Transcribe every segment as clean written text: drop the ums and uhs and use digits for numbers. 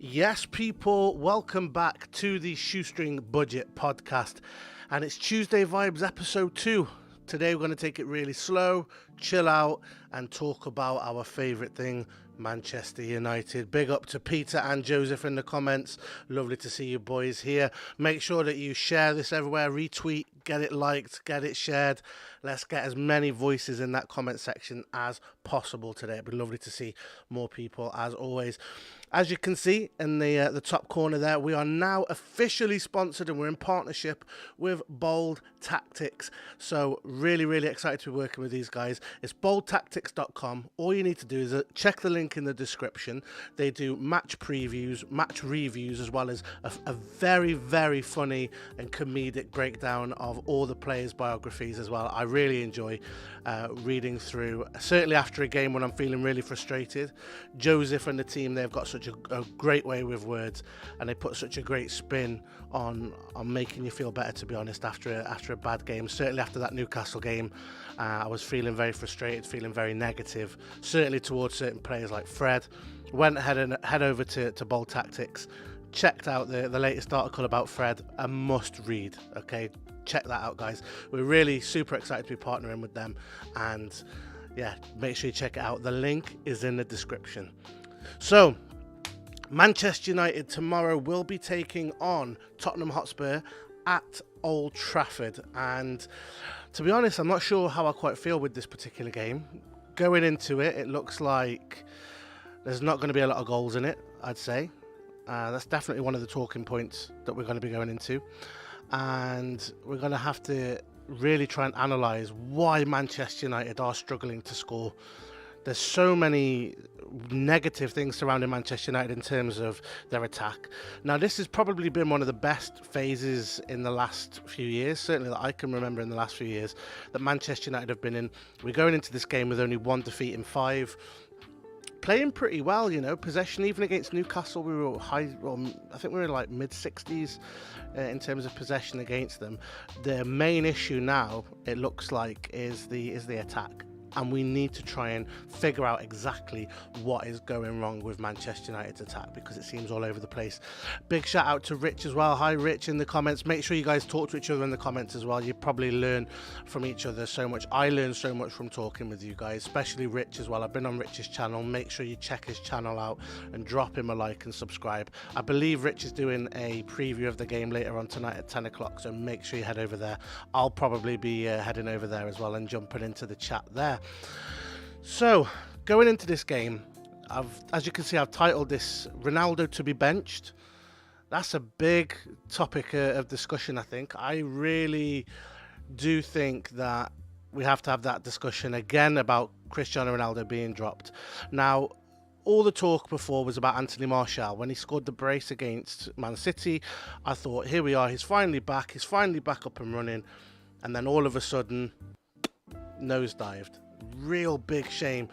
Yes, people, welcome back to the Shoestring Budget podcast. And it's Tuesday Vibes episode 2. Today we're going to take it really slow, chill out, and talk about our favourite thing, Manchester United. Big up to Peter and Joseph in the comments. Lovely to see you boys here. Make sure that you share this everywhere, retweet, get it liked, get it shared. Let's get as many voices in that comment section as possible today. It'd be lovely to see more people as always. As you can see in the top corner there, we are now officially sponsored and we're in partnership with Bold Tactics. So really excited to be working with these guys. It's boldtactics.com. All you need to do is check the link in the description. They do match previews, match reviews, as well as a very funny and comedic breakdown of all the players' biographies as well. I really enjoy reading through, certainly after a game when I'm feeling really frustrated. Joseph and the team, they've got such a great way with words, and they put such a great spin on making you feel better, to be honest, after a bad game. Certainly after that Newcastle game, I was feeling very frustrated, feeling very negative, certainly towards certain players like Fred. Went head over to Bold Tactics, checked out the latest article about Fred. A must read, okay? Check that out, guys. We're really super excited to be partnering with them, and yeah, make sure you check it out. The link is in the description. So Manchester United tomorrow will be taking on Tottenham Hotspur at Old Trafford, and to be honest, I'm not sure how I quite feel with this particular game. Going into it, it looks like there's not going to be a lot of goals in it, I'd say. That's definitely one of the talking points that we're going to be going into, and we're going to have to really try and analyse why Manchester United are struggling to score. There's so many negative things surrounding Manchester United in terms of their attack. Now, this has probably been one of the best phases in the last few years, certainly that I can remember in the last few years, that Manchester United have been in. We're going into this game with only 1 defeat in 5. Playing pretty well, you know, possession. Even against Newcastle, we were high. Well, I think we were like mid-60s in terms of possession against them. The main issue now, it looks like, is the attack. And we need to try and figure out exactly what is going wrong with Manchester United's attack, because it seems all over the place. Big shout out to Rich as well. Hi Rich in the comments. Make sure you guys talk to each other in the comments as well. You probably learn from each other so much. I learn so much from talking with you guys, especially Rich as well. I've been on Rich's channel. Make sure you check his channel out and drop him a like and subscribe. I believe Rich is doing a preview of the game later on tonight at 10 o'clock, so make sure you head over there. I'll probably be heading over there as well and jumping into the chat there. So, going into this game, as you can see, I've titled this Ronaldo to be benched. That's a big topic of discussion, I think. I really do think that we have to have that discussion again about Cristiano Ronaldo being dropped. Now, all the talk before was about Anthony Martial. When he scored the brace against Man City, I thought, here we are, he's finally back up and running. And then all of a sudden, nosedived. Real big shame,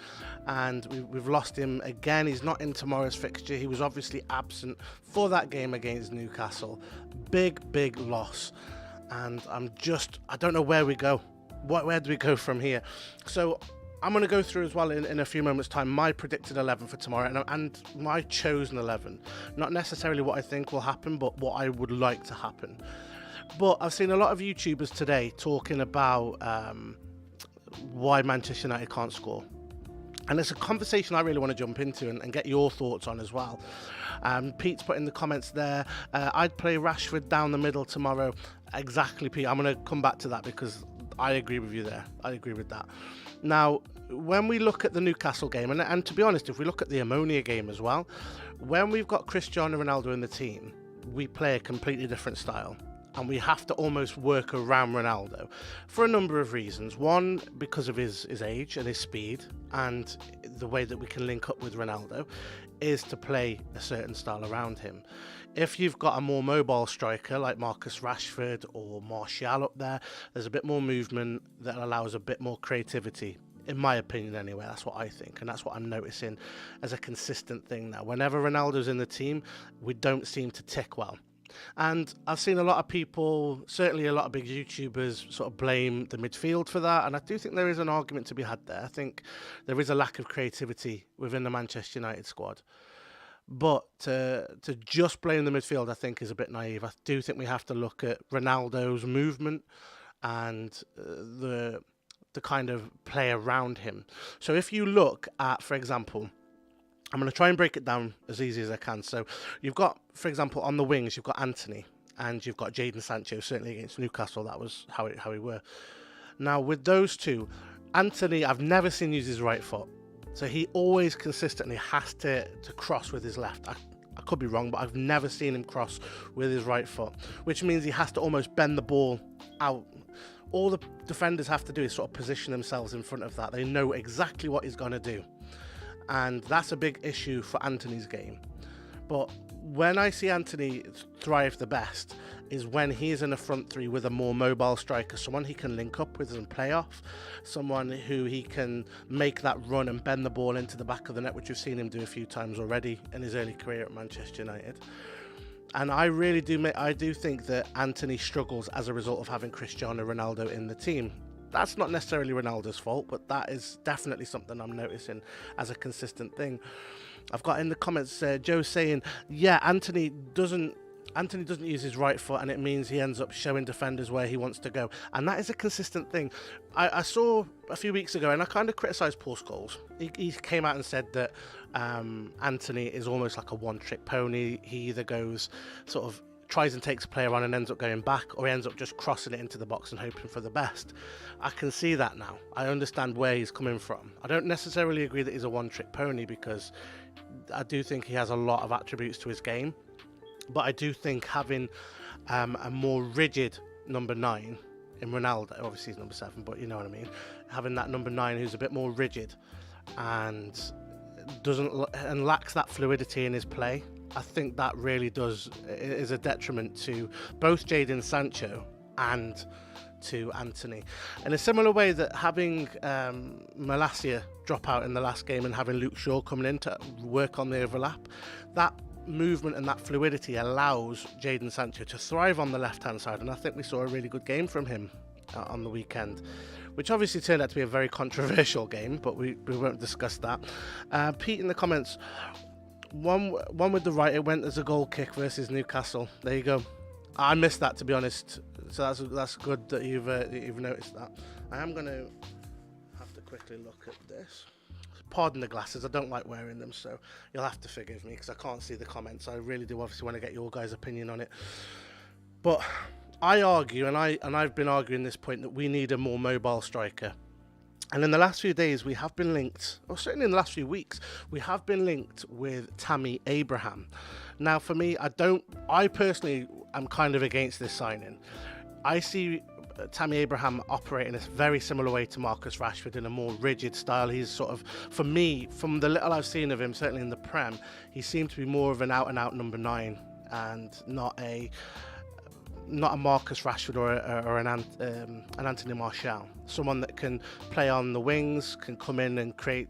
and we've lost him again. He's not in tomorrow's fixture. He was obviously absent for that game against Newcastle. Big loss, and I don't know where we go. Where do we go from here? So I'm going to go through as well in a few moments time my predicted 11 for tomorrow and my chosen 11. Not necessarily what I think will happen, but what I would like to happen. But I've seen a lot of YouTubers today talking about why Manchester United can't score, and it's a conversation I really want to jump into and get your thoughts on as well. Pete's put in the comments there, I'd play Rashford down the middle tomorrow. Exactly, Pete. I'm going to come back to that because I agree with you there. I agree with that. Now, when we look at the Newcastle game, and to be honest, if we look at the Ammonia game as well, when we've got Cristiano Ronaldo in the team, we play a completely different style. And we have to almost work around Ronaldo for a number of reasons. One, because of his age and his speed, and the way that we can link up with Ronaldo is to play a certain style around him. If you've got a more mobile striker like Marcus Rashford or Martial up there, there's a bit more movement that allows a bit more creativity. In my opinion anyway, that's what I think, and that's what I'm noticing as a consistent thing now. Whenever Ronaldo's in the team, we don't seem to tick well. And I've seen a lot of people, certainly a lot of big YouTubers, sort of blame the midfield for that. And I do think there is an argument to be had there. I think there is a lack of creativity within the Manchester United squad. But to just blame the midfield, I think, is a bit naive. I do think we have to look at Ronaldo's movement and the kind of play around him. So if you look at, for example, I'm going to try and break it down as easy as I can. So you've got, for example, on the wings, you've got Anthony and you've got Jadon Sancho. Certainly against Newcastle, that was how we were. Now with those two, Anthony, I've never seen use his right foot. So he always consistently has to cross with his left. I could be wrong, but I've never seen him cross with his right foot, which means he has to almost bend the ball out. All the defenders have to do is sort of position themselves in front of that. They know exactly what he's going to do. And that's a big issue for Anthony's game. But when I see Anthony thrive the best is when he is in a front three with a more mobile striker, someone he can link up with and play off, someone who he can make that run and bend the ball into the back of the net, which we've seen him do a few times already in his early career at Manchester United. And I really do think that Anthony struggles as a result of having Cristiano Ronaldo in the team. That's not necessarily Ronaldo's fault, but that is definitely something I'm noticing as a consistent thing. I've got in the comments Joe saying, yeah, Anthony doesn't use his right foot, and it means he ends up showing defenders where he wants to go. And that is a consistent thing. I saw a few weeks ago, and I kind of criticised Paul Scholes. He came out and said that Anthony is almost like a one-trick pony. He either goes sort of tries and takes a player on and ends up going back, or he ends up just crossing it into the box and hoping for the best. I can see that now. I understand where he's coming from. I don't necessarily agree that he's a one-trick pony, because I do think he has a lot of attributes to his game. But I do think having a more rigid number 9 in Ronaldo, obviously he's number 7, but you know what I mean, having that number 9 who's a bit more rigid and lacks that fluidity in his play, I think that really is a detriment to both Jadon Sancho and to Anthony. In a similar way that having Malacia drop out in the last game and having Luke Shaw coming in to work on the overlap, that movement and that fluidity allows Jadon Sancho to thrive on the left-hand side, and I think we saw a really good game from him on the weekend, which obviously turned out to be a very controversial game, but we won't discuss that. Pete in the comments, one with the right, it went as a goal kick versus Newcastle. There you go. I missed that, to be honest, so that's good that you've noticed that. I am going to have to quickly look at this. Pardon the glasses, I don't like wearing them, so you'll have to forgive me because I can't see the comments. I really do obviously want to get your guys' opinion on it. But I argue, and I've been arguing this point, that we need a more mobile striker. And in the last few days, we have been linked, or certainly in the last few weeks, we have been linked with Tammy Abraham. Now, for me, I personally am kind of against this signing. I see Tammy Abraham operate in a very similar way to Marcus Rashford, in a more rigid style. He's sort of, for me, from the little I've seen of him, certainly in the Prem, he seemed to be more of an out-and-out number 9 and not a Marcus Rashford or an Anthony Martial. Someone that can play on the wings, can come in and create,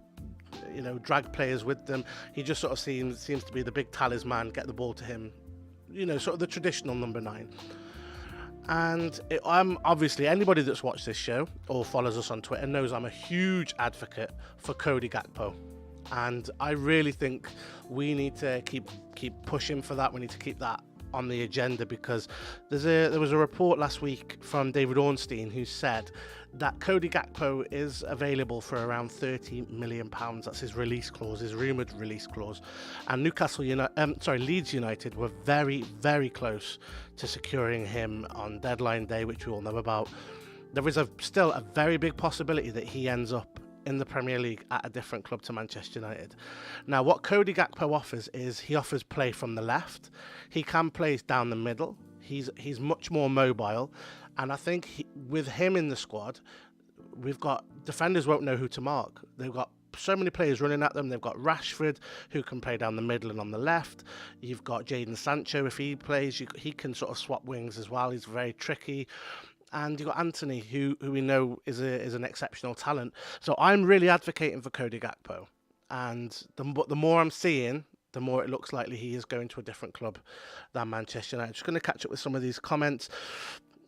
drag players with them. He just sort of seems to be the big talisman, get the ball to him, sort of the traditional number 9. And I'm obviously, anybody that's watched this show or follows us on Twitter knows I'm a huge advocate for Cody Gakpo, and I really think we need to keep pushing for that. We need to keep that on the agenda, because there was a report last week from David Ornstein who said that Cody Gakpo is available for around £30 million. That's his release clause, his rumoured release clause. And Leeds United were very, very close to securing him on deadline day, which we all know about. There is still a very big possibility that he ends up in the Premier League at a different club to Manchester United. Now, what Cody Gakpo offers is he offers play from the left. He can play down the middle. He's much more mobile. And I think with him in the squad, we've got defenders won't know who to mark. They've got so many players running at them. They've got Rashford, who can play down the middle and on the left. You've got Jadon Sancho, if he plays, he can sort of swap wings as well. He's very tricky. And you've got Anthony, who we know is an exceptional talent. So I'm really advocating for Cody Gakpo. And the more I'm seeing, the more it looks likely he is going to a different club than Manchester United. Just going to catch up with some of these comments.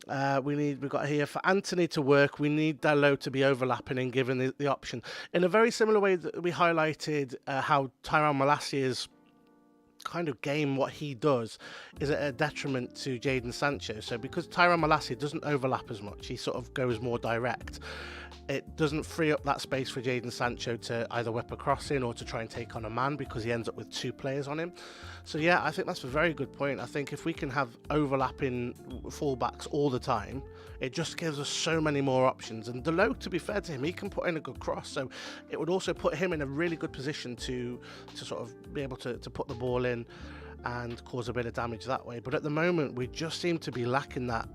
We've got here, for Anthony to work, we need Dalot to be overlapping and given the option. In a very similar way that we highlighted how Tyrone Malacia's kind of game what he does is at a detriment to Jadon Sancho. So because Tyrone Malacia doesn't overlap as much, he sort of goes more direct. It doesn't free up that space for Jadon Sancho to either whip a cross in or to try and take on a man, because he ends up with two players on him. So yeah, I think that's a very good point. I think if we can have overlapping fullbacks all the time, it just gives us so many more options. And Dalot, to be fair to him, he can put in a good cross, so it would also put him in a really good position to sort of be able to put the ball in and cause a bit of damage that way. But at the moment, we just seem to be lacking that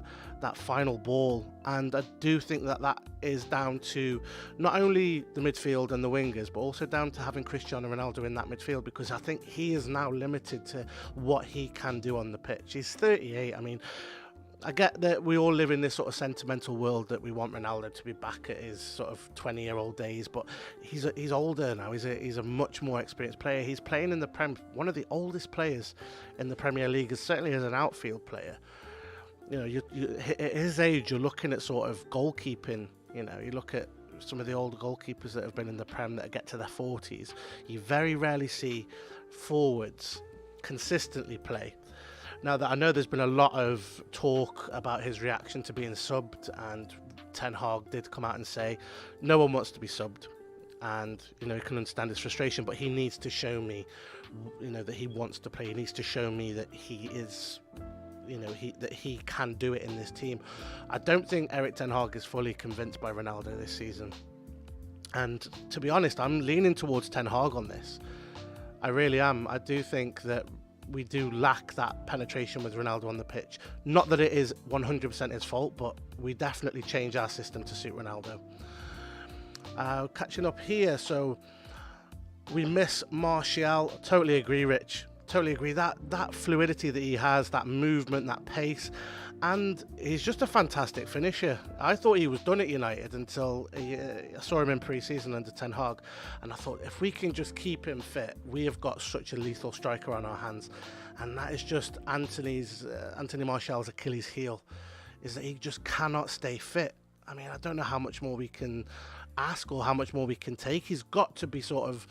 final ball, and I do think that is down to not only the midfield and the wingers, but also down to having Cristiano Ronaldo in that midfield, because I think he is now limited to what he can do on the pitch. He's 38. I mean, I get that we all live in this sort of sentimental world that we want Ronaldo to be back at his sort of 20-year-old days, but he's older now. He's a much more experienced player. He's playing in the Prem, one of the oldest players in the Premier League, certainly as an outfield player. You know, at his age, you're looking at sort of goalkeeping. You know, you look at some of the older goalkeepers that have been in the Prem that get to their 40s. You very rarely see forwards consistently play. Now, that I know there's been a lot of talk about his reaction to being subbed, and Ten Hag did come out and say no one wants to be subbed, and you know, he can understand his frustration, but he needs to show me, you know, that he wants to play. He needs to show me that he is, you know, that he can do it in this team. I don't think Erik Ten Hag is fully convinced by Ronaldo this season, and to be honest, I'm leaning towards Ten Hag on this. I really am. I do think that we do lack that penetration with Ronaldo on the pitch. Not that it is 100% his fault, but we definitely change our system to suit Ronaldo. Catching up here, so we miss Martial. Totally agree, Rich. Totally agree. That fluidity that he has, that movement, that pace, and he's just a fantastic finisher. I thought he was done at United until I saw him in pre-season under Ten Hag, and I thought if we can just keep him fit, we have got such a lethal striker on our hands. And that is just Anthony Martial's Achilles heel, is that he just cannot stay fit. I mean, I don't know how much more we can ask or how much more we can take. It's got to be sort of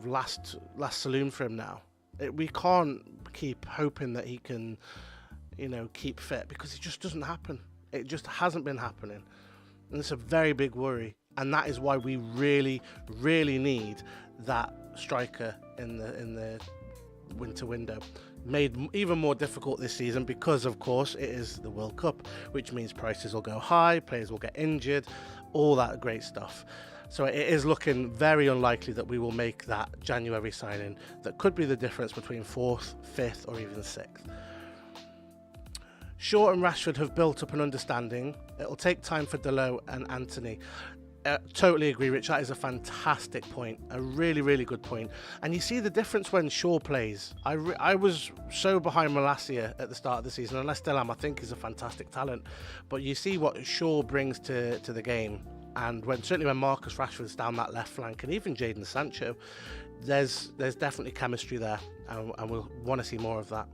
last saloon for him now. We can't keep hoping that he can, you know, keep fit, because it just doesn't happen. It just hasn't been happening, and it's a very big worry. And that is why we really, really need that striker in the winter window. Made even more difficult this season because, of course, it is the World Cup, which means prices will go high, players will get injured, all that great stuff. So it is looking very unlikely that we will make that January signing that could be the difference between 4th, 5th, or even 6th. Shaw and Rashford have built up an understanding. It'll take time for Dalot and Anthony. Totally agree, Rich. That is a fantastic point. A really, really good point. And you see the difference when Shaw plays. I was so behind Malacia at the start of the season, and I still am. I think he's a fantastic talent. But you see what Shaw brings to the game. And certainly when Marcus Rashford's down that left flank, and even Jadon Sancho, there's definitely chemistry there. And we'll want to see more of that.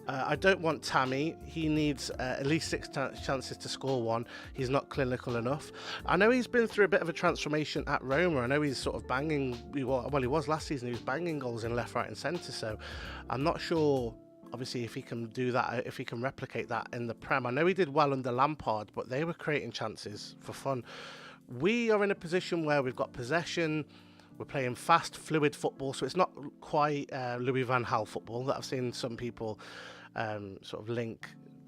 I don't want Tammy. He needs at least 6 chances to score one. He's not clinical enough. I know he's been through a bit of a transformation at Roma. I know he's sort of banging, well, he was last season. He was banging goals in left, right and centre. So I'm not sure, obviously, if he can do that, if he can replicate that in the Prem. I know he did well under Lampard, but they were creating chances for fun. We are in a position where we've got possession. We're playing fast, fluid football, so it's not quite Louis van Gaal football that I've seen some people sort of link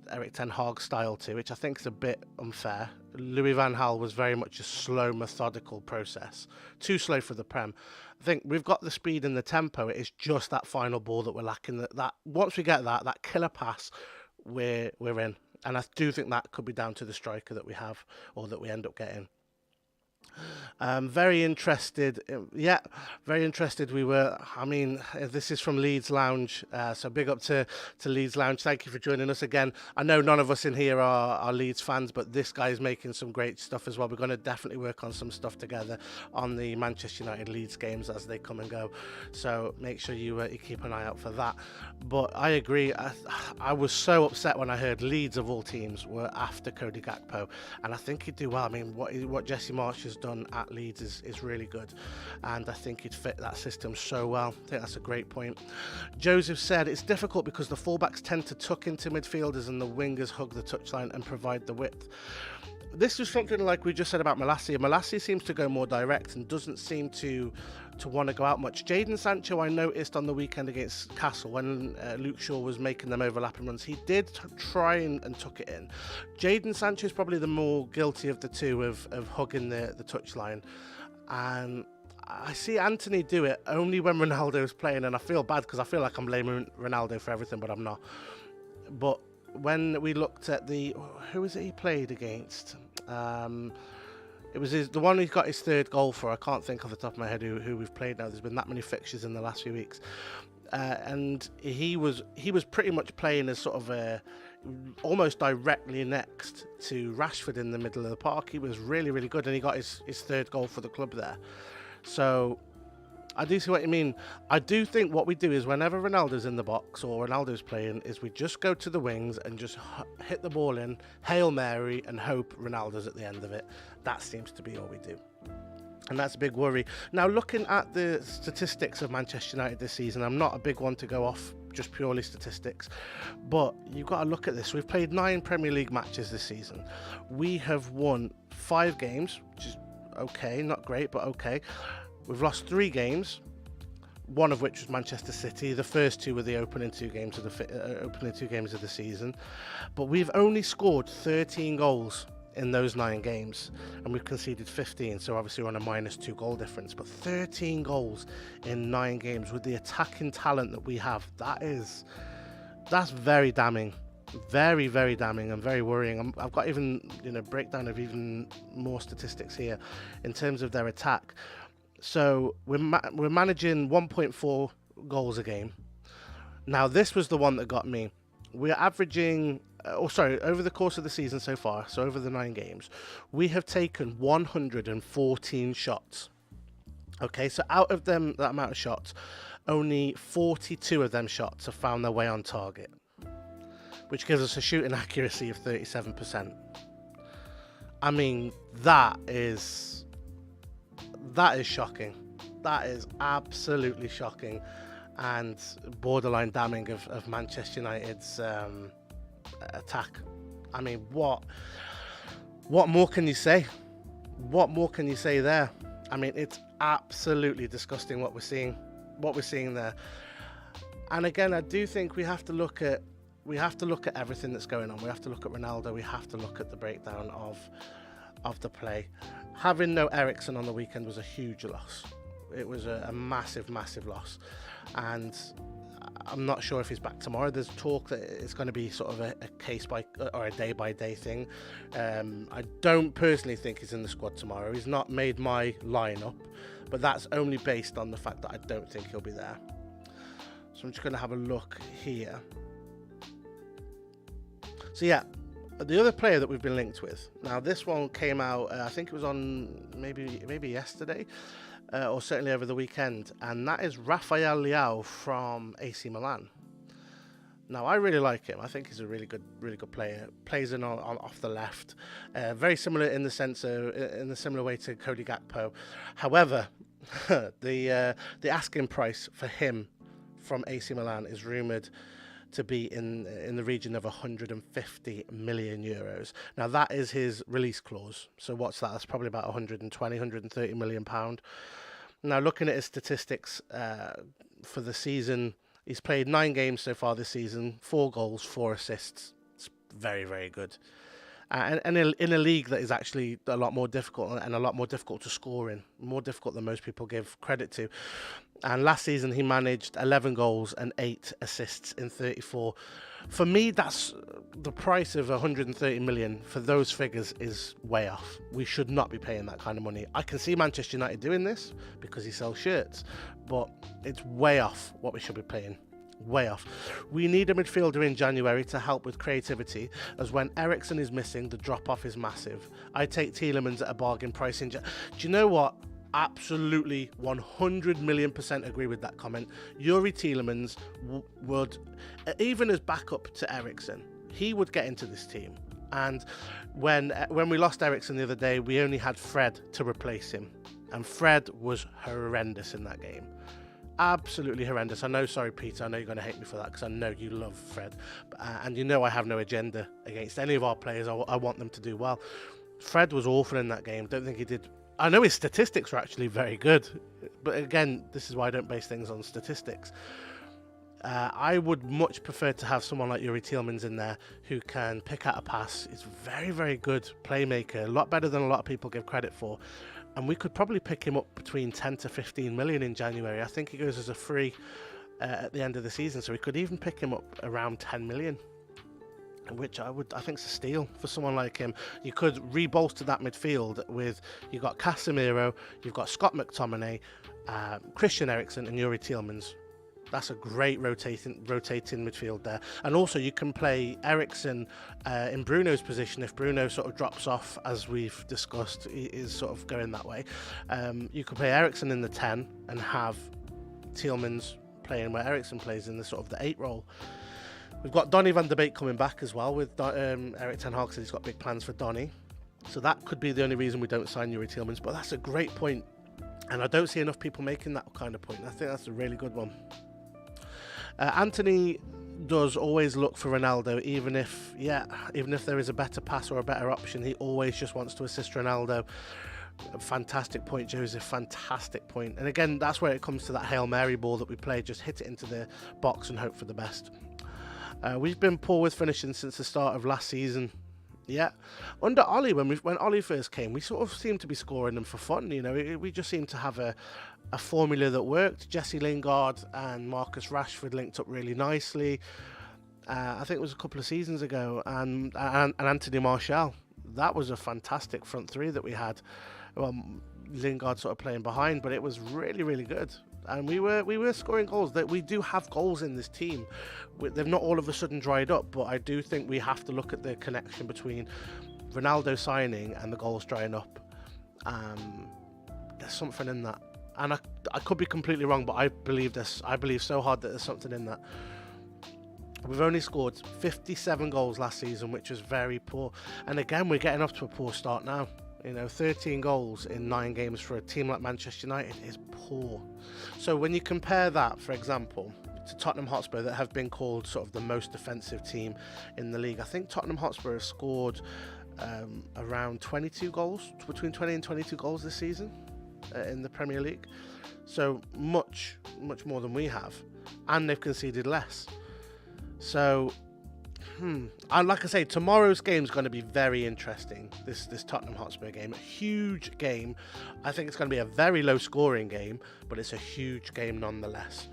Erik Ten Hag style to, which I think is a bit unfair. Louis van Gaal was very much a slow, methodical process. Too slow for the Prem. I think we've got the speed and the tempo. It is just that final ball that we're lacking. That once we get that killer pass, we're in. And I do think that could be down to the striker that we have, or that we end up getting. Very interested. Very interested we were. I mean, this is from Leeds Lounge, so big up to Leeds Lounge. Thank you for joining us again. I know none of us in here are Leeds fans, but this guy is making some great stuff as well. We're going to definitely work on some stuff together on the Manchester United Leeds games as they come and go, so make sure you keep an eye out for that. But I agree. I was so upset when I heard Leeds, of all teams, were after Cody Gakpo, and I think he'd do well. I mean, what Jesse Marsch has done done at Leeds is really good, and I think he'd fit that system so well. I think that's a great point. Joseph said it's difficult because the fullbacks tend to tuck into midfielders and the wingers hug the touchline and provide the width. This is something like we just said about Malacia. Malacia seems to go more direct and doesn't seem to want to go out much. Jadon Sancho, I noticed on the weekend against Castle when Luke Shaw was making them overlapping runs, he did try and tuck it in. Jadon Sancho is probably the more guilty of the two of hugging the touchline. And I see Anthony do it only when Ronaldo is playing, and I feel bad because I feel like I'm blaming Ronaldo for everything, but I'm not. But when we looked at who was it he played against? It was the one he got his third goal for. I can't think off the top of my head who we've played now. There's been that many fixtures in the last few weeks, and he was pretty much playing as sort of almost directly next to Rashford in the middle of the park. He was really, really good, and he got his third goal for the club there. So I do see what you mean. I do think what we do is whenever Ronaldo's in the box or Ronaldo's playing is we just go to the wings and just hit the ball in, Hail Mary, and hope Ronaldo's at the end of it. That seems to be all we do. And that's a big worry. Now, looking at the statistics of Manchester United this season, I'm not a big one to go off just purely statistics, but you've got to look at this. We've played 9 Premier League matches this season. We have won 5 games, which is okay, not great, but okay. We've lost 3 games, one of which was Manchester City. The first 2 were the opening 2 games of the season. But we've only scored 13 goals in those 9 games, and we've conceded 15. So obviously we're on a -2 goal difference. But 13 goals in 9 games with the attacking talent that we have, that's very damning. Very, very damning and very worrying. I've got even breakdown of even more statistics here in terms of their attack. So we're managing 1.4 goals a game. Now this was the one that got me. We're averaging, over the course of the season so far, so over the 9 games, we have taken 114 shots. Okay, so out of that amount of shots, only 42 of them shots have found their way on target, which gives us a shooting accuracy of 37%. I mean, that is shocking. That is absolutely shocking and borderline damning of Manchester United's attack. I mean, what more can you say? What more can you say there? I mean, it's absolutely disgusting what we're seeing there. And again, I do think we have to look at everything that's going on. We have to look at Ronaldo. We have to look at the breakdown of the play. Having no Eriksen on the weekend was a huge loss. It was a massive, massive loss. And I'm not sure if he's back tomorrow. There's talk that it's going to be sort of a case by or a day by day thing. I don't personally think he's in the squad tomorrow. He's not made my lineup, but that's only based on the fact that I don't think he'll be there. So I'm just going to have a look here. So yeah, the other player that we've been linked with. Now this one came out, I think it was on maybe yesterday, or certainly over the weekend, and that is Rafael Leao from AC Milan. Now I really like him. I think he's a really good player. Plays in on off the left, very similar in the sense of in a similar way to Cody Gakpo. However, the asking price for him from AC Milan is rumoured to be in the region of 150 million euros. Now that is his release clause. So what's that? That's probably about 130 million pound. Now looking at his statistics for the season, he's played 9 games so far this season, 4 goals, 4 assists. It's very, very good. And in a league that is actually a lot more difficult and a lot more difficult to score in, more difficult than most people give credit to. And last season he managed 11 goals and 8 assists in 34. For me, that's the price of 130 million for those figures is way off. We should not be paying that kind of money. I can see Manchester United doing this because he sells shirts, but it's way off what we should be paying. Way off. We need a midfielder in January to help with creativity, as when Eriksen is missing, the drop-off is massive. I take Tielemans at a bargain price in Do you know what? Absolutely 100 million % agree with that comment. Yuri Tielemans would, even as backup to Eriksen, he would get into this team. And when we lost Eriksen the other day, we only had Fred to replace him. And Fred was horrendous in that game. Absolutely horrendous. I know, sorry, Peter, I know you're going to hate me for that because I know you love Fred. And you know I have no agenda against any of our players. I want them to do well. Fred was awful in that game. Don't think he did. I know his statistics were actually very good. But again, this is why I don't base things on statistics. I would much prefer to have someone like Youri Tielemans in there who can pick out a pass. He's very, very good playmaker. A lot better than a lot of people give credit for. And we could probably pick him up between 10 to 15 million in January. I think he goes as a free at the end of the season. So we could even pick him up around 10 million, which I think is a steal for someone like him. You could rebolster that midfield with, you've got Casemiro, you've got Scott McTominay, Christian Eriksen and Youri Tielemans. That's a great rotating midfield there. And also you can play Eriksen in Bruno's position if Bruno sort of drops off, as we've discussed, he is sort of going that way. You could play Eriksen in the 10 and have Tielemans playing where Eriksen plays in the sort of the 8 role. We've got Donny van de Beek coming back as well with Erik ten Hag said he's got big plans for Donny. So that could be the only reason we don't sign Youri Tielemans, but that's a great point. And I don't see enough people making that kind of point. I think that's a really good one. Anthony does always look for Ronaldo, even if there is a better pass or a better option, he always just wants to assist Ronaldo. Fantastic point, Joseph, fantastic point. And again, that's where it comes to that Hail Mary ball that we play, just hit it into the box and hope for the best. We've been poor with finishing since the start of last season. Yeah, under Ollie, when Ollie first came, we sort of seemed to be scoring them for fun. You know, we just seemed to have a formula that worked. Jesse Lingard and Marcus Rashford linked up really nicely. I think it was a couple of seasons ago, and Anthony Martial. That was a fantastic front three that we had. Well, Lingard sort of playing behind, but it was really, really good. And we were scoring goals. That we do have goals in this team. They've not all of a sudden dried up, but I do think we have to look at the connection between Ronaldo signing and the goals drying up. There's something in that, and I could be completely wrong, but I believe this. I believe so hard that there's something in that. We've only scored 57 goals last season, which was very poor. And again, we're getting off to a poor start now. You know, 13 goals in 9 games for a team like Manchester United is poor. So when you compare that, for example, to Tottenham Hotspur, that have been called sort of the most defensive team in the league, I think Tottenham Hotspur have scored around 22 goals, between 20 and 22 goals this season in the Premier League. So much more than we have. And they've conceded less. So, and like I say, tomorrow's game is going to be very interesting. This Tottenham Hotspur game, a huge game. I think it's going to be a very low scoring game, but it's a huge game nonetheless.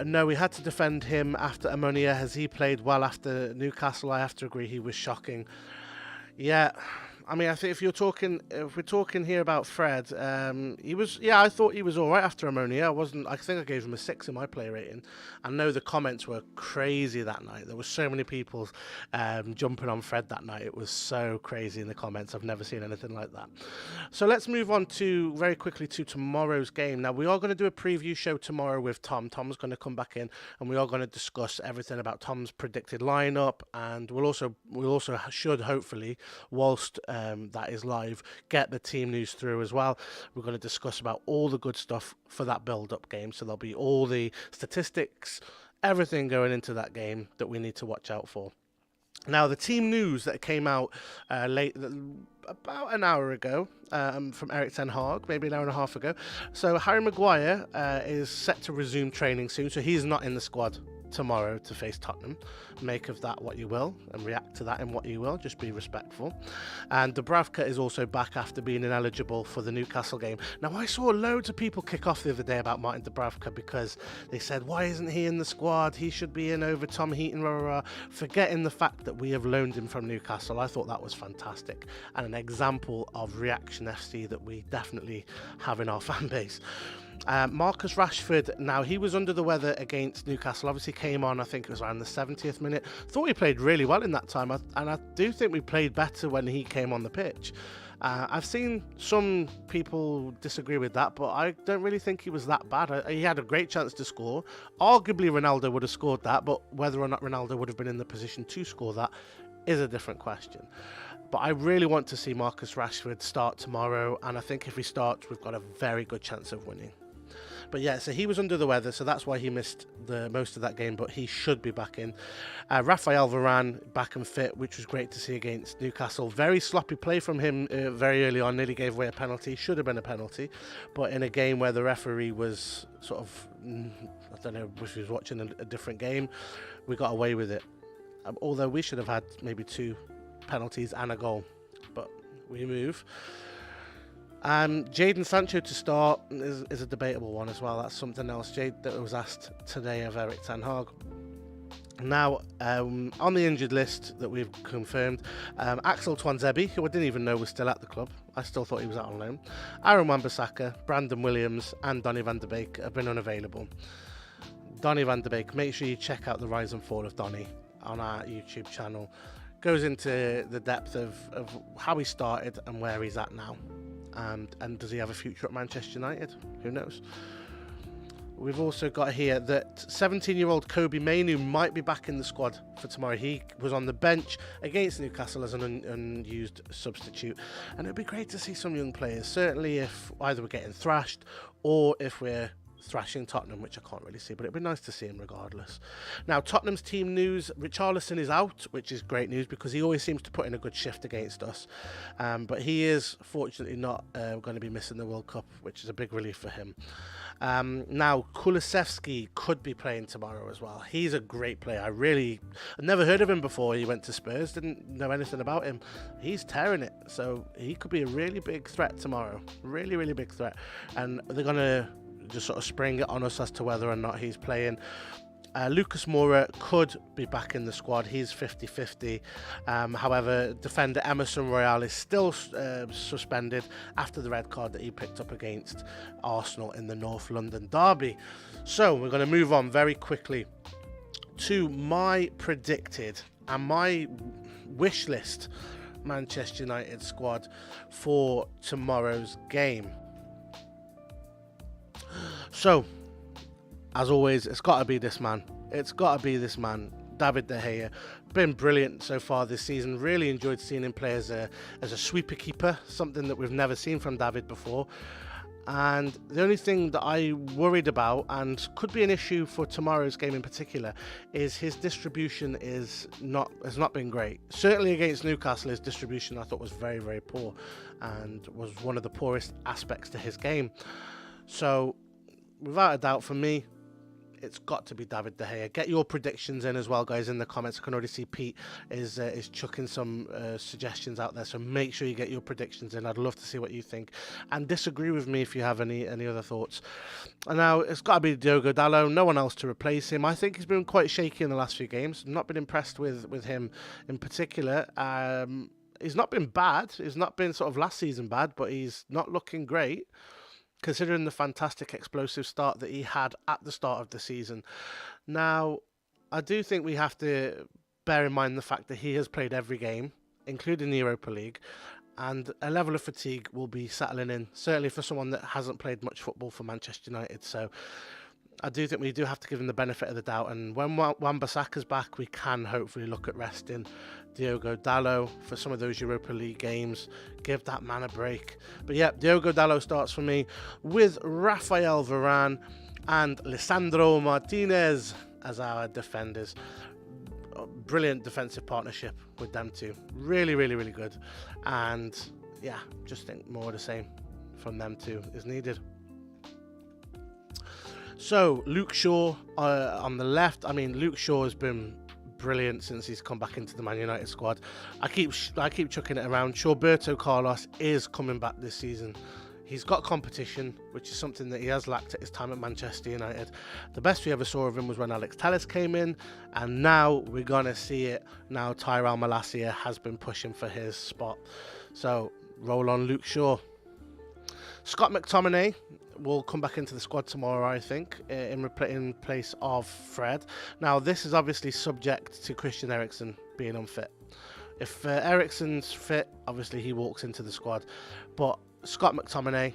No, we had to defend him after Ammonia. Has he played well after Newcastle? I have to agree, he was shocking. Yeah. I mean, I think if we're talking here about Fred, he was, I thought he was all right after Ammonia. I think I gave him a 6 in my play rating. I know the comments were crazy that night. There were so many people jumping on Fred that night. It was so crazy in the comments. I've never seen anything like that. So let's move on very quickly to tomorrow's game. Now, we are going to do a preview show tomorrow with Tom. Tom's going to come back in, and we are going to discuss everything about Tom's predicted lineup, and we'll also should hopefully, whilst that is live, get the team news through as well. We're going to discuss about all the good stuff for that build-up game. So there'll be all the statistics, everything going into that game that we need to watch out for. Now, the team news that came out about an hour ago from Erik ten Hag, maybe an hour and a half ago. So Harry Maguire is set to resume training soon, so he's not in the squad tomorrow to face Tottenham. Make of that what you will and react to that in what you will, just be respectful. And Dubravka is also back after being ineligible for the Newcastle game. Now, I saw loads of people kick off the other day about Martin Dubravka because they said, why isn't he in the squad? He should be in over Tom Heaton, forgetting the fact that we have loaned him from Newcastle. I thought that was fantastic and an example of Reaction FC that we definitely have in our fan base. Marcus Rashford, now he was under the weather against Newcastle, obviously came on, I think it was around the 70th minute. Thought he played really well in that time, and I do think we played better when he came on the pitch. I've seen some people disagree with that, but I don't really think he was that bad. He had a great chance to score. Arguably, Ronaldo would have scored that, but whether or not Ronaldo would have been in the position to score that is a different question. But I really want to see Marcus Rashford start tomorrow, and I think if he starts, we've got a very good chance of winning. But yeah, so he was under the weather, so that's why he missed the most of that game, but he should be back in. Rafael Varane back and fit, which was great to see against Newcastle. Very sloppy play from him very early on, nearly gave away a penalty. Should have been a penalty, but in a game where the referee was sort of, I don't know if he was watching a different game, we got away with it. Although we should have had maybe 2 penalties and a goal, but we move. Jadon Sancho to start is a debatable one as well. That's something else that was asked today of Erik ten Hag. Now, on the injured list that we've confirmed, Axel Tuanzebe, who I didn't even know was still at the club. I still thought he was out on loan. Aaron Wan-Bissaka, Brandon Williams and Donny van de Beek have been unavailable. Donny van de Beek, make sure you check out the rise and fall of Donny on our YouTube channel. Goes into the depth of how he started and where he's at now. And does he have a future at Manchester United? Who knows? We've also got here that 17-year-old Kobbie Mainoo might be back in the squad for tomorrow. He was on the bench against Newcastle as an unused substitute. And it'd be great to see some young players, certainly if either we're getting thrashed or if we're thrashing Tottenham, which I can't really see, but it'd be nice to see him regardless. Now, Tottenham's team news: Richarlison is out, which is great news because he always seems to put in a good shift against us. But he is fortunately not going to be missing the World Cup, which is a big relief for him. Now, Kulusevski could be playing tomorrow as well. He's a great player. I've never heard of him before he went to Spurs, didn't know anything about him. He's tearing it, so he could be a really big threat tomorrow. Really, really big threat. And they're going to just sort of spring it on us as to whether or not he's playing. Lucas Moura could be back in the squad. He's 50-50. However, defender Emerson Royale is still suspended after the red card that he picked up against Arsenal in the North London derby. So we're going to move on very quickly to my predicted and my wish list Manchester United squad for tomorrow's game. So, as always, it's got to be this man. It's got to be this man, David De Gea. Been brilliant so far this season. Really enjoyed seeing him play as a sweeper keeper, something that we've never seen from David before. And the only thing that I worried about, and could be an issue for tomorrow's game in particular, is his distribution has not been great. Certainly against Newcastle, his distribution I thought was very, very poor and was one of the poorest aspects to his game. So, without a doubt, for me, it's got to be David De Gea. Get your predictions in as well, guys, in the comments. I can already see Pete is chucking some suggestions out there, so make sure you get your predictions in. I'd love to see what you think, and disagree with me if you have any other thoughts. And now it's got to be Diogo Dalot. No one else to replace him. I think he's been quite shaky in the last few games. Not been impressed with him in particular. He's not been bad. He's not been sort of last season bad, but he's not looking great, considering the fantastic explosive start that he had at the start of the season. Now, I do think we have to bear in mind the fact that he has played every game, including the Europa League, and a level of fatigue will be settling in, certainly for someone that hasn't played much football for Manchester United. So I do think we do have to give him the benefit of the doubt, and when Wan-Bissaka's back, we can hopefully look at resting Diogo Dalot for some of those Europa League games. Give that man a break. But yeah, Diogo Dalot starts for me with Rafael Varane and Lisandro Martinez as our defenders. Brilliant defensive partnership with them two. Really, really, really good. And yeah, just think more of the same from them two is needed. So, Luke Shaw on the left. I mean, Luke Shaw has been brilliant since he's come back into the Man United squad. I keep chucking it around. Roberto Carlos is coming back this season. He's got competition, which is something that he has lacked at his time at Manchester United. The best we ever saw of him was when Alex Telles came in, and now we're going to see it. Now Tyrell Malacia has been pushing for his spot. So, roll on Luke Shaw. Scott McTominay will come back into the squad tomorrow, I think, in place of Fred. Now, this is obviously subject to Christian Eriksen being unfit. If Eriksen's fit, obviously he walks into the squad. But Scott McTominay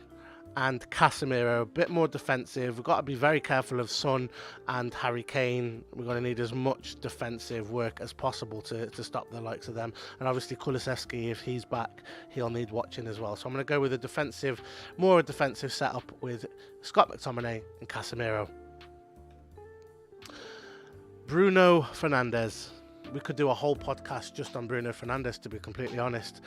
and Casemiro, a bit more defensive. We've got to be very careful of Son and Harry Kane. We're going to need as much defensive work as possible to stop the likes of them. And obviously Kulusevski, if he's back, he'll need watching as well. So I'm going to go with a more defensive setup with Scott McTominay and Casemiro. Bruno Fernandes. We could do a whole podcast just on Bruno Fernandes, to be completely honest.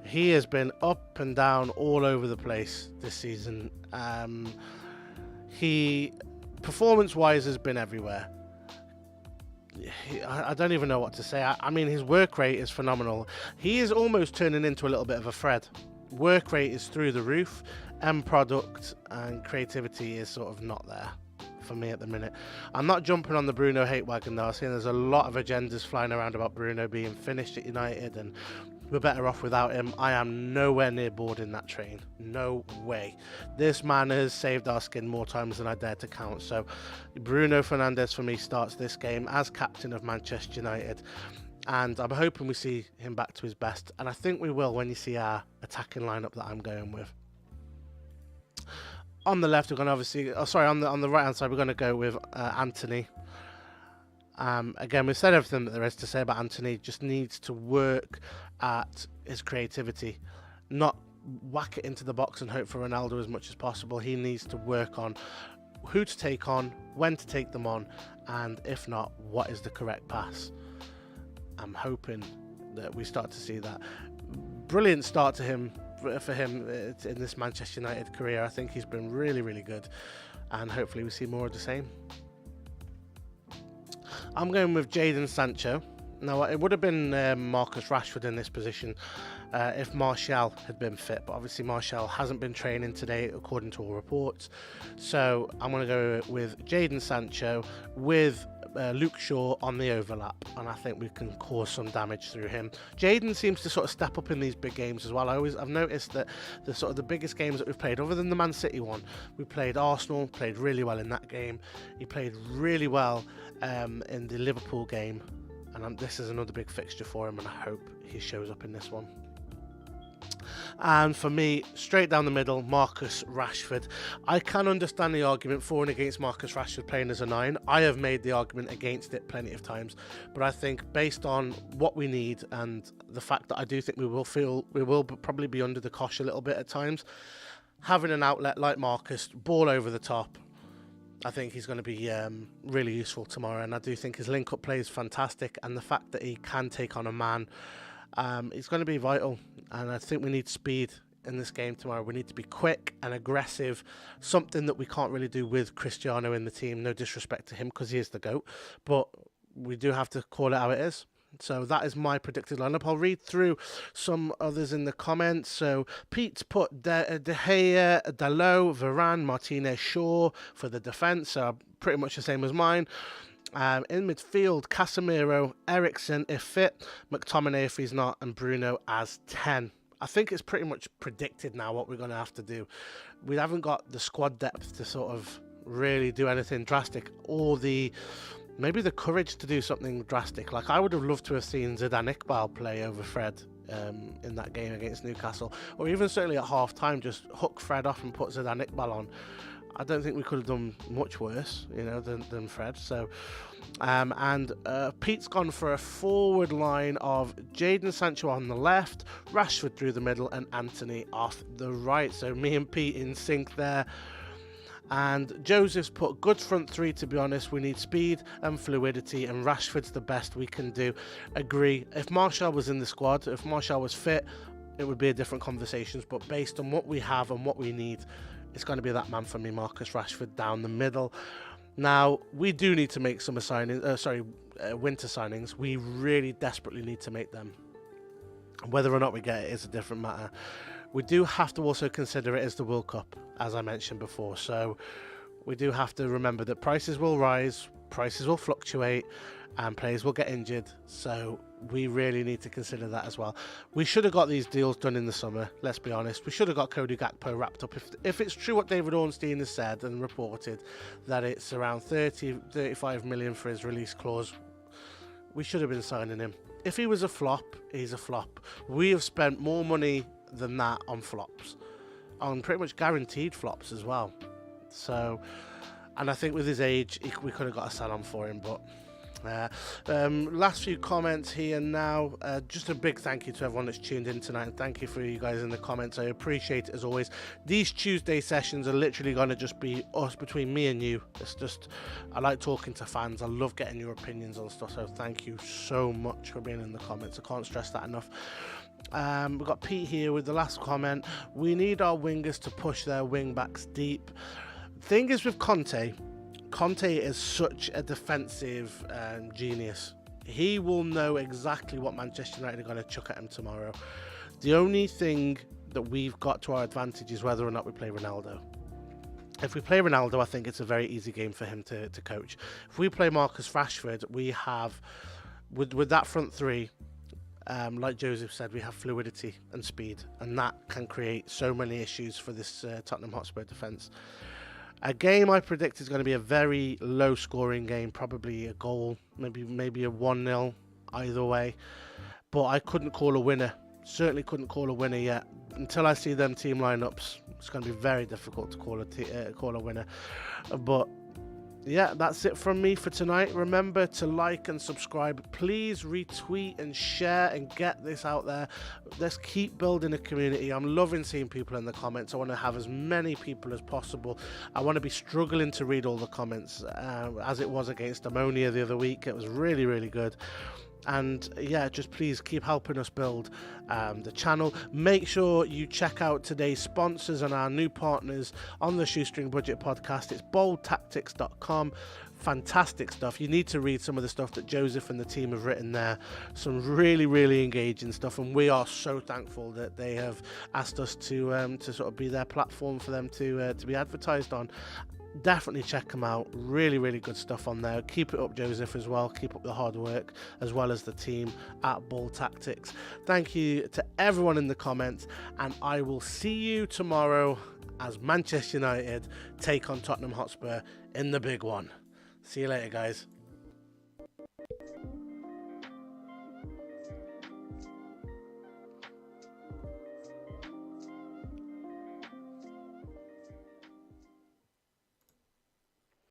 He has been up and down all over the place this season. He, performance-wise, has been everywhere. I don't even know what to say. I mean, his work rate is phenomenal. He is almost turning into a little bit of a Fred. Work rate is through the roof. End product and creativity is sort of not there for me at the minute. I'm not jumping on the Bruno hate wagon though. I'm seeing there's a lot of agendas flying around about Bruno being finished at United and we're better off without him. I am nowhere near boarding that train. No way. This man has saved our skin more times than I dare to count. So Bruno Fernandes for me starts this game as captain of Manchester United. And I'm hoping we see him back to his best. And I think we will when you see our attacking lineup that I'm going with. On the left, we're going to obviously... on the right-hand side, we're going to go with Anthony. Again, we've said everything that there is to say about Anthony. Just needs to work at his creativity. Not whack it into the box and hope for Ronaldo as much as possible. He needs to work on who to take on, when to take them on, and if not, what is the correct pass. I'm hoping that we start to see that. Brilliant start for him in this Manchester United career. I think he's been really, really good, and hopefully we see more of the same. I'm going with Jadon Sancho. Now, it would have been Marcus Rashford in this position if Martial had been fit, but obviously Martial hasn't been training today according to all reports. So I'm going to go with Jadon Sancho with Luke Shaw on the overlap, and I think we can cause some damage through him. Jadon seems to sort of step up in these big games as well. I've noticed that the biggest games that we've played, other than the Man City one, we played Arsenal, played really well in that game. He played really well in the Liverpool game, and this is another big fixture for him, and I hope he shows up in this one. And for me, straight down the middle, Marcus Rashford. I can understand the argument for and against Marcus Rashford playing as a 9. I have made the argument against it plenty of times, but I think based on what we need and the fact that I do think we will probably be under the cosh a little bit at times, having an outlet like Marcus, ball over the top, I think he's going to be really useful tomorrow. And I do think his link-up play is fantastic, and the fact that he can take on a man, it's going to be vital. And I think we need speed in this game tomorrow. We need to be quick and aggressive, something that we can't really do with Cristiano in the team. No disrespect to him because he is the GOAT, but we do have to call it how it is. So that is my predicted lineup. I'll read through some others in the comments. So Pete's put De Gea, Dalot, Varane, Martinez, Shaw for the defence. So pretty much the same as mine. In midfield, Casemiro, Eriksen if fit, McTominay if he's not, and Bruno as 10. I think it's pretty much predicted now what we're going to have to do. We haven't got the squad depth to sort of really do anything drastic, or maybe the courage to do something drastic. Like, I would have loved to have seen Zidane Iqbal play over Fred in that game against Newcastle, or even certainly at half time just hook Fred off and put Zidane Iqbal on. I don't think we could have done much worse, than Fred. So, Pete's gone for a forward line of Jadon Sancho on the left, Rashford through the middle, and Anthony off the right. So me and Pete in sync there. And Joseph's put good front three, to be honest. We need speed and fluidity, and Rashford's the best we can do. Agree. If Martial was in the squad, if Martial was fit, it would be a different conversations. But based on what we have and what we need, it's going to be that man for me, Marcus Rashford, down the middle. Now, we do need to make winter signings. We really desperately need to make them. Whether or not we get it is a different matter. We do have to also consider it as the World Cup, as I mentioned before. So we do have to remember that prices will rise, prices will fluctuate, and players will get injured. So we really need to consider that as well. We should have got these deals done in the summer, let's be honest. We should have got Cody Gakpo wrapped up. If it's true what David Ornstein has said and reported, that it's around 35 million for his release clause, we should have been signing him if he was a flop, he's a flop. We have spent more money than that on flops, on pretty much guaranteed flops as well. So, and I think with his age, we could have got a sell on for him, but last few comments here now. Just a big thank you to everyone that's tuned in tonight, and thank you for you guys in the comments. I appreciate it as always. These Tuesday sessions are literally going to just be us, between me and you. It's just, I like talking to fans. I love getting your opinions on stuff, so thank you so much for being in the comments. I can't stress that enough. We've got Pete here with the last comment. We need our wingers to push their wing backs deep. Thing is with Conte is such a defensive genius. He will know exactly what Manchester United are going to chuck at him tomorrow. The only thing that we've got to our advantage is whether or not we play Ronaldo. If we play Ronaldo, I think it's a very easy game for him to coach. If we play Marcus Rashford, we have, with that front three, like Joseph said, we have fluidity and speed, and that can create so many issues for this Tottenham Hotspur defence. A game I predict is going to be a very low scoring game, probably a goal, maybe a 1-0 either way. But I couldn't call a winner. Certainly couldn't call a winner yet. Until I see them team lineups, it's going to be very difficult to call a winner. But yeah, that's it from me for tonight. Remember to like and subscribe. Please retweet and share and get this out there. Let's keep building a community. I'm loving seeing people in the comments. I want to have as many people as possible. I want to be struggling to read all the comments, as it was against Ammonia the other week. It was really, really good. And yeah, just please keep helping us build the channel. Make sure you check out today's sponsors and our new partners on the Shoestring Budget podcast. It's boldtactics.com. Fantastic stuff. You need to read some of the stuff that Joseph and the team have written there. Some really, really engaging stuff, and we are so thankful that they have asked us to sort of be their platform for them to be advertised on. Definitely check them out. Really, really good stuff on there. Keep it up, Joseph, as well. Keep up the hard work, as well as the team at Ball Tactics. Thank you to everyone in the comments, and I will see you tomorrow as Manchester United take on Tottenham Hotspur in the big one. See you later, guys.